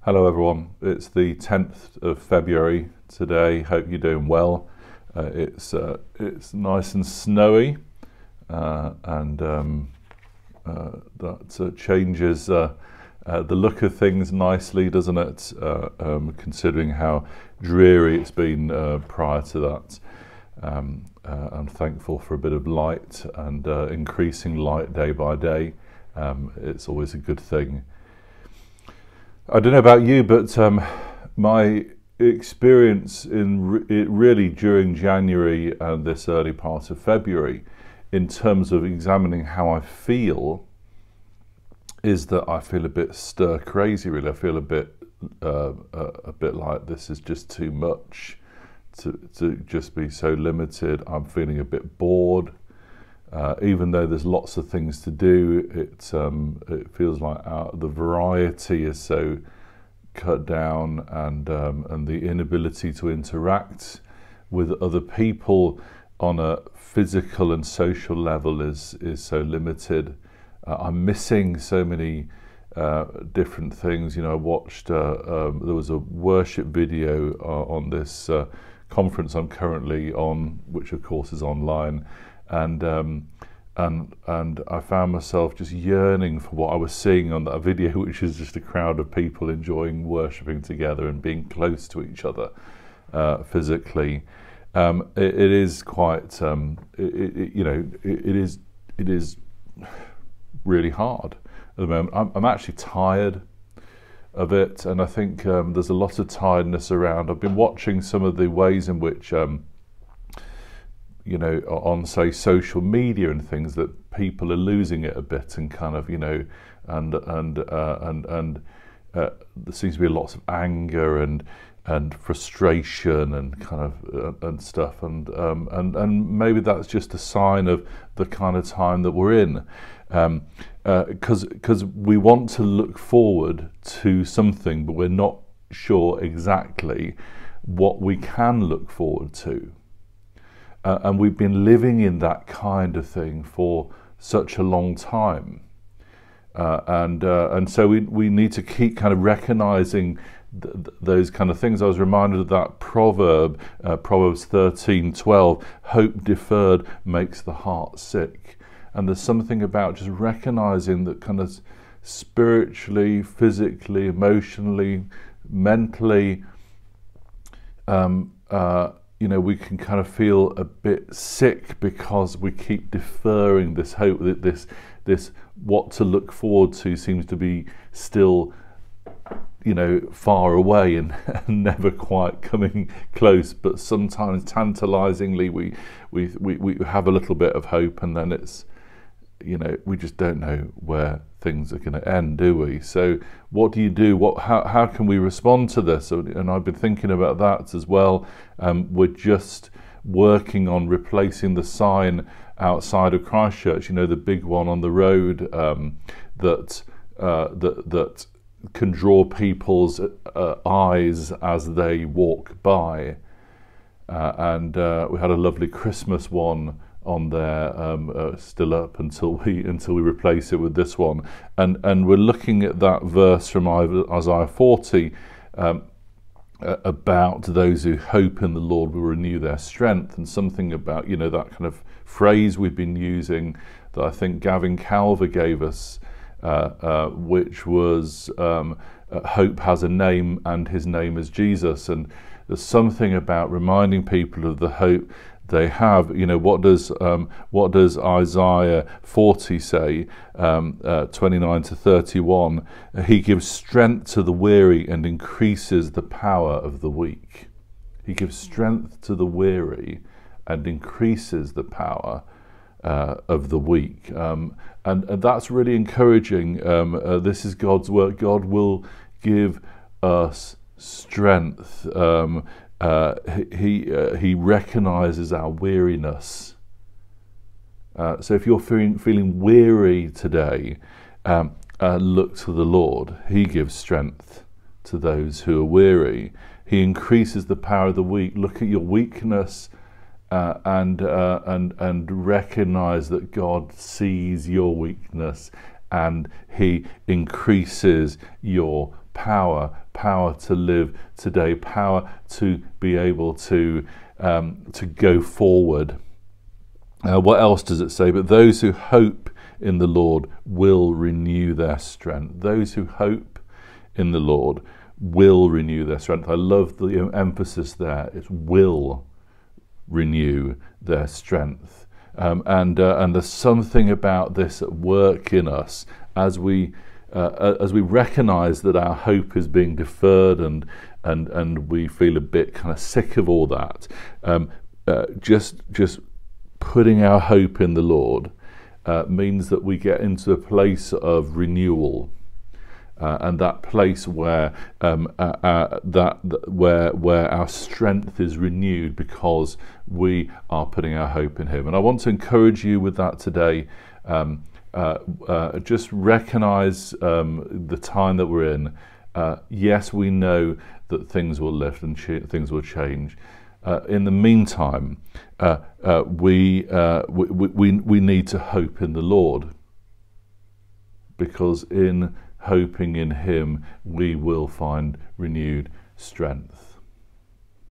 Hello everyone, it's the 10th of February today. Hope you're doing well. It's nice and snowy, and that changes the look of things nicely, doesn't it? Considering how dreary it's been prior to that. I'm thankful for a bit of light and increasing light day by day. It's always a good thing. I don't know about you, but my experience really during January and this early part of February, in terms of examining how I feel, is that I feel a bit stir crazy. Really, I feel a bit like this is just too much to just be so limited. I'm feeling a bit bored. Even though there's lots of things to do, it feels like the variety is so cut down, and the inability to interact with other people on a physical and social level is so limited. I'm missing so many different things. You know, I watched there was a worship video on this conference I'm currently on, which of course is online. And I found myself just yearning for what I was seeing on that video, which is just a crowd of people enjoying worshipping together and being close to each other physically. It is quite, it is really hard at the moment. I'm actually tired of it, and I think there's a lot of tiredness around. I've been watching some of the ways in which on say social media and things, that people are losing it a bit, and kind of, there seems to be lots of anger and frustration and kind of and stuff, and maybe that's just a sign of the kind of time that we're in, because we want to look forward to something, but we're not sure exactly what we can look forward to. And we've been living in that kind of thing for such a long time, and so we need to keep kind of recognizing those kind of things. I was reminded of that proverb, Proverbs 13:12. Hope deferred makes the heart sick. And there's something about just recognizing that kind of spiritually, physically, emotionally, mentally, we can kind of feel a bit sick because we keep deferring this hope, that this what to look forward to seems to be still, far away and never quite coming close. But sometimes, tantalizingly, we have a little bit of hope, and then it's, we just don't know where things are going to end, do we? So what do you do? How can we respond to this? And I've been thinking about that as well. We're just working on replacing the sign outside of Christchurch, the big one on the road, that can draw people's eyes as they walk by. And we had a lovely Christmas one on there, still up until we replace it with this one, and we're looking at that verse from Isaiah 40, about those who hope in the Lord will renew their strength, and something about that kind of phrase we've been using that I think Gavin Calver gave us, which was hope has a name, and his name is Jesus. And there's something about reminding people of the hope they have. What does Isaiah 40 say, 29 to 31? He gives strength to the weary and increases the power of the weak. He gives strength to the weary and increases the power of the weak, and that's really encouraging. This is God's work. God will give us strength. He recognizes our weariness. So if you're feeling weary today, look to the Lord. He gives strength to those who are weary. He increases the power of the weak. Look at your weakness, and recognize that God sees your weakness, and He increases your power to live today, power to be able to go forward. What else does it say? But those who hope in the Lord will renew their strength. Those who hope in the Lord will renew their strength. I love the emphasis there. It's will renew their strength. And there's something about this at work in us as we recognise that our hope is being deferred and we feel a bit kind of sick of all that. Just putting our hope in the Lord means that we get into a place of renewal. And that place where where our strength is renewed because we are putting our hope in Him. And I want to encourage you with that today. Just recognise the time that we're in. Yes, we know that things will lift and things will change. In the meantime, we need to hope in the Lord, because in hoping in Him we will find renewed strength.